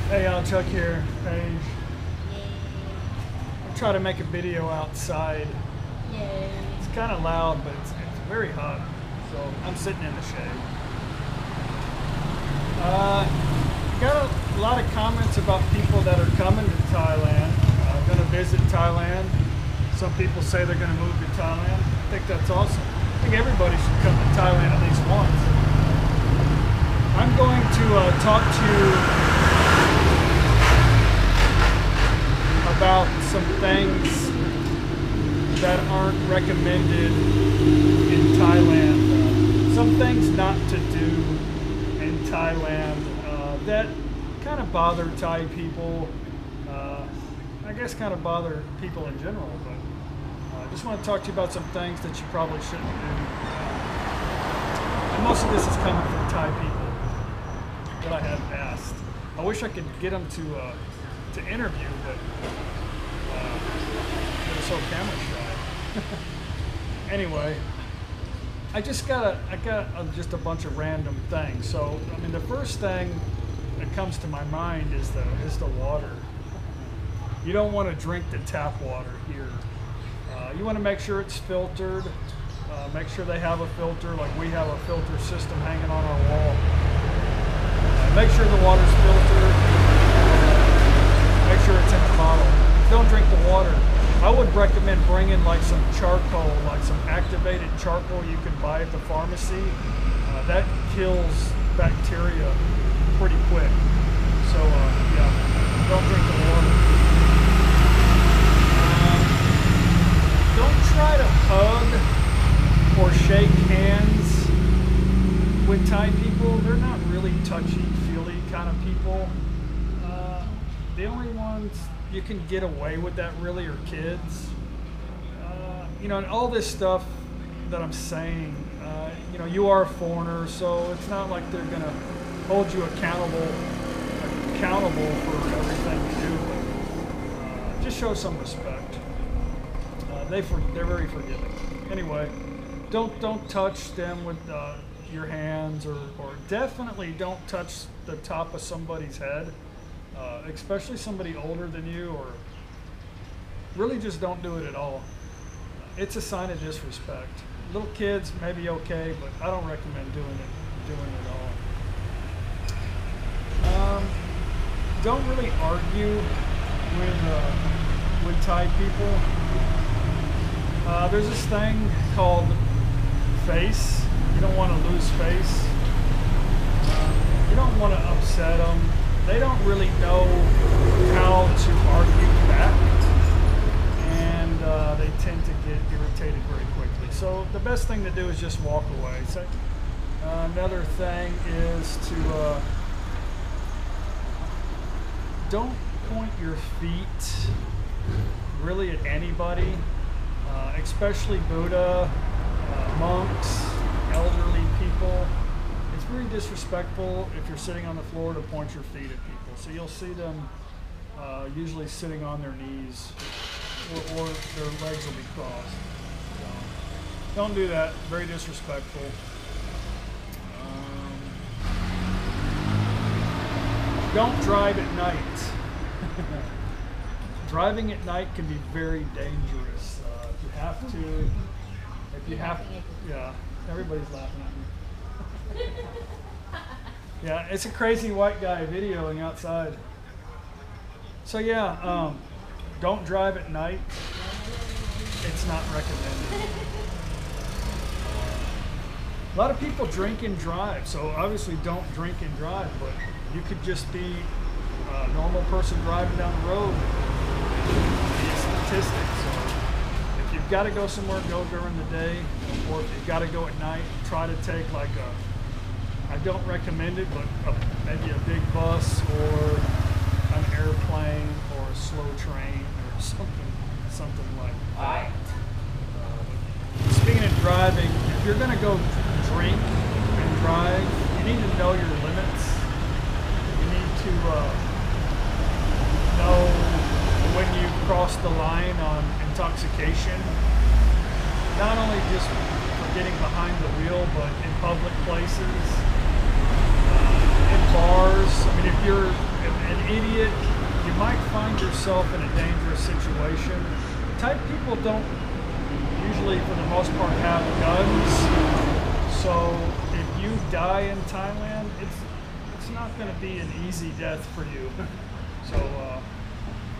Hey, Chuck here. Hey. I'm trying to make a video outside. Yay. It's kind of loud, but it's very hot. So I'm sitting in the shade. Got a lot of comments about people that are coming to Thailand, going to visit Thailand. Some people say they're going to move to Thailand. I think that's awesome. I think everybody should come to Thailand at least once. I'm going to talk to you about some things that aren't recommended in Thailand. Some things not to do in Thailand that kind of bother Thai people. I guess kind of bother people in general, but I just want to talk to you about some things that you probably shouldn't do. And most of this is coming from Thai people that I have asked. I wish I could get them to interview, but they're so camera shy. Anyway, I got just a bunch of random things. So I mean, the first thing that comes to my mind is the water. You don't want to drink the tap water here. You want to make sure it's filtered. Make sure they have a filter, like we have a filter system hanging on our wall. Make sure the water's filtered. Make sure it's in a bottle. Don't drink the water. I would recommend bringing like some charcoal, like some activated charcoal you can buy at the pharmacy. That kills bacteria pretty quick. So yeah, don't drink the water. Don't try to hug or shake hands with Thai people. They're not really touchy-feely kind of people. The only ones you can get away with that really are kids. And all this stuff that I'm saying, you are a foreigner, so it's not like they're gonna hold you accountable for everything you do. But just show some respect. They're very forgiving. Anyway, don't touch them with your hands, or definitely don't touch the top of somebody's head. Especially somebody older than you, or really just don't do it at all. It's a sign of disrespect. Little kids maybe okay, but I don't recommend doing it all. Don't really argue with Thai people. There's this thing called face. You don't want to lose face. You don't want to upset them. They don't really know how to argue back, and they tend to get irritated very quickly. So the best thing to do is just walk away. So, another thing is to don't point your feet really at anybody, especially Buddha, monks, elderly people. It's very disrespectful if you're sitting on the floor to point your feet at people. So you'll see them usually sitting on their knees, or their legs will be crossed. So don't do that. Very disrespectful. Don't drive at night. Driving at night can be very dangerous. Yeah, everybody's laughing at me. Yeah, it's a crazy white guy videoing outside. So yeah, don't drive at night. It's not recommended. A lot of people drink and drive, so obviously don't drink and drive, but you could just be a normal person driving down the road and be a statistic. So if you've got to go somewhere, go during the day, or if you've got to go at night, try to take like I don't recommend it, but maybe a big bus or an airplane or a slow train or something like that. Speaking of driving, if you're going to go drink and drive, you need to know your limits. You need to know when you cross the line on intoxication. Not only just for getting behind the wheel, but in public places. In bars. I mean, if you're in idiot, you might find yourself in a dangerous situation. Thai people don't usually, for the most part, have guns. So if you die in Thailand, it's not going to be an easy death for you. So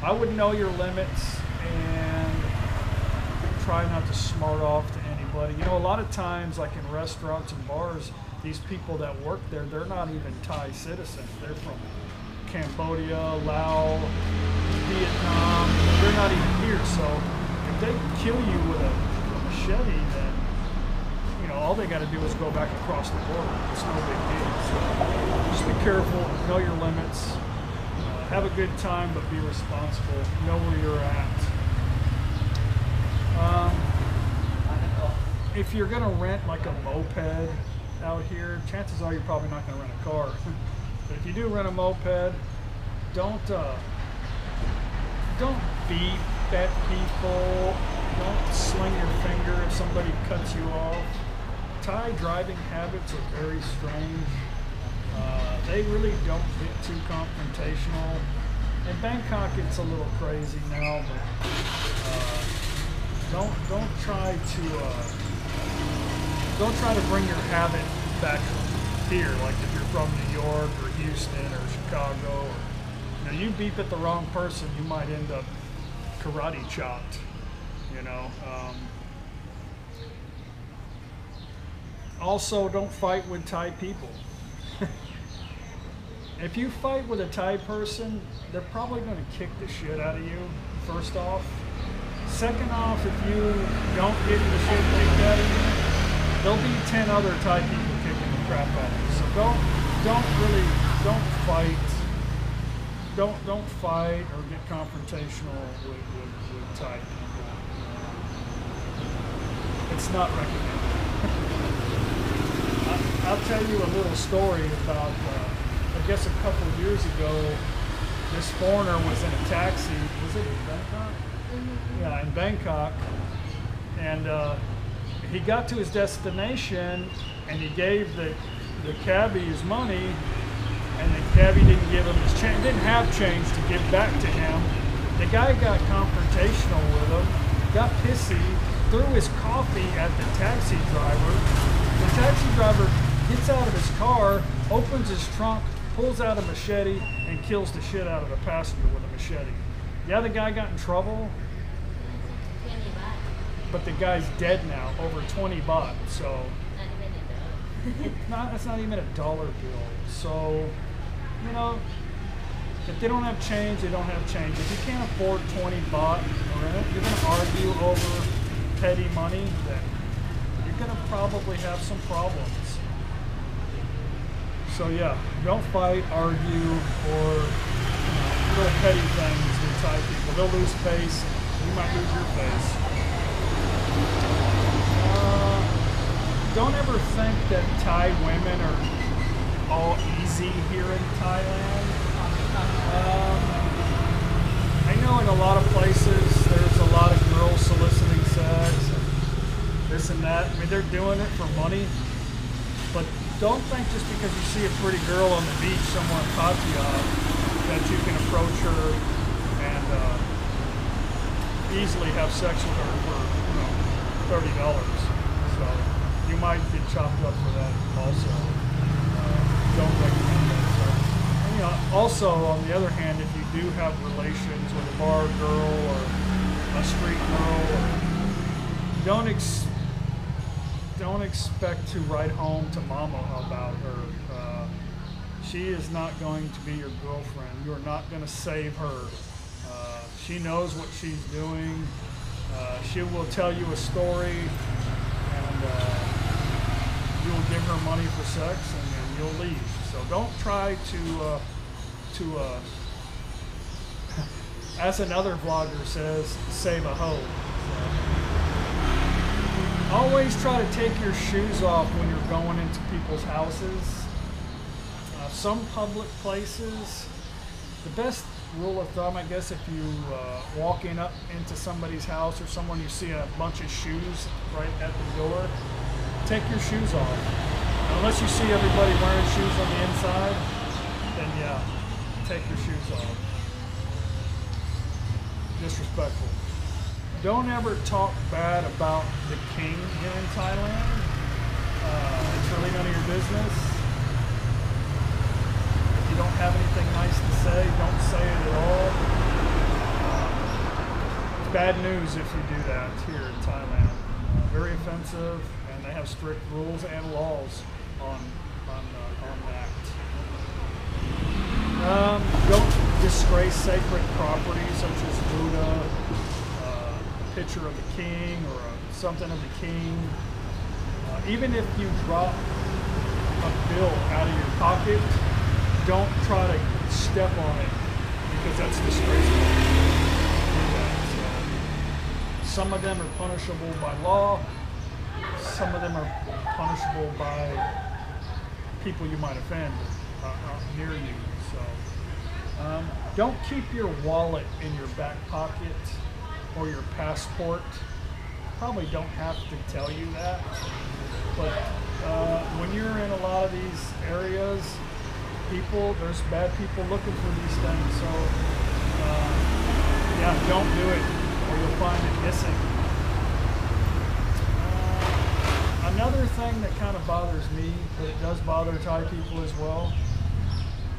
I would know your limits and try not to smart off to anybody. You know, a lot of times, like in restaurants and bars, these people that work there, they're not even Thai citizens. They're from Cambodia, Laos, Vietnam. They're not even here. So if they kill you with a machete, then, you know, all they got to do is go back across the border. It's no big deal. So just be careful, know your limits, have a good time, but be responsible. Know where you're at. If you're gonna rent like a moped out here, chances are you're probably not gonna rent a car. But if you do rent a moped, don't beep at people. Don't sling your finger if somebody cuts you off. Thai driving habits are very strange. They really don't get too confrontational. In Bangkok, it's a little crazy now, but don't try to bring your habit back here. Like if you're from New York or Houston or Chicago, or, you beep at the wrong person, you might end up karate chopped. You know. Also, don't fight with Thai people. If you fight with a Thai person, they're probably going to kick the shit out of you, first off. Second off, if you don't get the shit kicked out of you, there'll be 10 other Thai people kicking the crap out of you. So don't fight or get confrontational with Thai people. It's not recommended. I'll tell you a little story about, I guess a couple of years ago, this foreigner was in a taxi. Was it in Bangkok? Mm-hmm. Yeah, in Bangkok. And he got to his destination and he gave the cabbie his money, and the cabbie didn't give him his change, didn't have change to give back to him. The guy got confrontational with him, got pissy, threw his coffee at the taxi driver. The taxi driver gets out of his car, opens his trunk, pulls out a machete, and kills the shit out of the passenger with a machete. Yeah, the guy got in trouble, but the guy's dead now, over 20 baht, so that's not even a dollar bill. So, you know, if they don't have change, they don't have change. If you can't afford 20 baht, you're going to argue over petty money, then you're going to probably have some problems. So yeah, don't fight, argue, or little petty things with Thai people. They'll lose face, you might lose your face. Don't ever think that Thai women are all easy here in Thailand. I know in a lot of places there's a lot of girls soliciting sex and this and that. I mean, they're doing it for money, but don't think just because you see a pretty girl on the beach somewhere in Pattaya that you can approach her and easily have sex with her for $30. So you might get chopped up for that also. Don't recommend that. So, also on the other hand, if you do have relations with a bar girl or a street girl, don't expect to write home to mama about her. She is not going to be your girlfriend. You are not going to save her. She knows what she's doing. She will tell you a story, and you will give her money for sex, and then you'll leave. So don't try to as another vlogger says, save a hoe. So, always try to take your shoes off when you're going into people's houses. Some public places, the best rule of thumb, I guess, if you walking up into somebody's house or someone, you see a bunch of shoes right at the door, take your shoes off. Unless you see everybody wearing shoes on the inside, then yeah, take your shoes off. Disrespectful. Don't ever talk bad about the king here in Thailand. It's really none of your business. If you don't have anything nice to say, don't say it at all. It's bad news if you do that here in Thailand. Very offensive, and they have strict rules and laws on that. Don't disgrace sacred property such as Buddha, picture of the king or something of the king. Even if you drop a bill out of your pocket, don't try to step on it because that's disgraceful. Some of them are punishable by law. Some of them are punishable by people you might offend near you. So don't keep your wallet in your back pocket or your passport. Probably don't have to tell you that, but when you're in a lot of these areas, there's bad people looking for these things. So yeah, don't do it, or you'll find it missing. Another thing that kind of bothers me, but it does bother Thai people as well,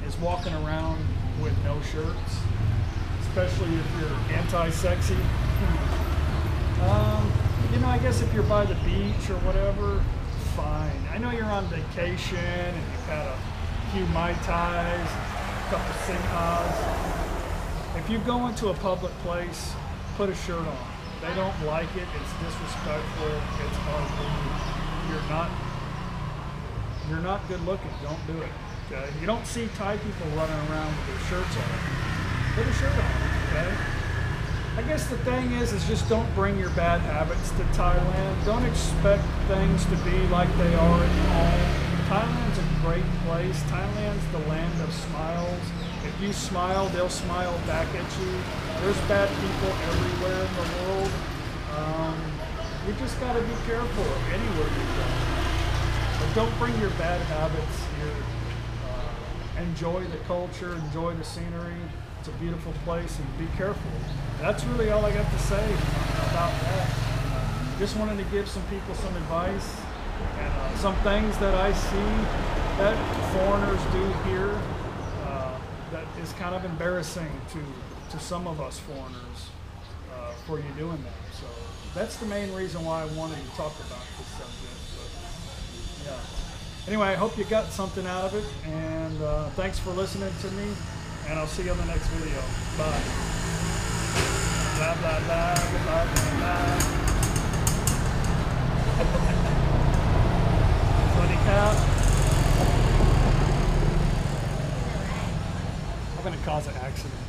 is walking around with no shirts, especially if you're anti-sexy. You know, I guess if you're by the beach or whatever, fine. I know you're on vacation and you've had a few Mai Tais, a couple Singhas. If you go into a public place, put a shirt on. They don't like it, it's disrespectful, it's ugly. You're not good looking, don't do it. Okay? You don't see Thai people running around with their shirts on. Put a shirt on, okay? I guess the thing is just don't bring your bad habits to Thailand. Don't expect things to be like they are at home. Thailand's a great place. Thailand's the land of smiles. If you smile, they'll smile back at you. There's bad people everywhere in the world. You just got to be careful anywhere you go. But don't bring your bad habits here. Enjoy the culture, enjoy the scenery. It's a beautiful place, and be careful. That's really all I got to say about that. Just wanted to give some people some advice and some things that I see that foreigners do here that is kind of embarrassing to some of us foreigners for you doing that. So that's the main reason why I wanted to talk about this subject. But, yeah. Anyway, I hope you got something out of it, and thanks for listening to me. And I'll see you on the next video. Bye. Blah, blah, blah, blah, blah, blah. Sawasdee krap. I'm going to cause an accident.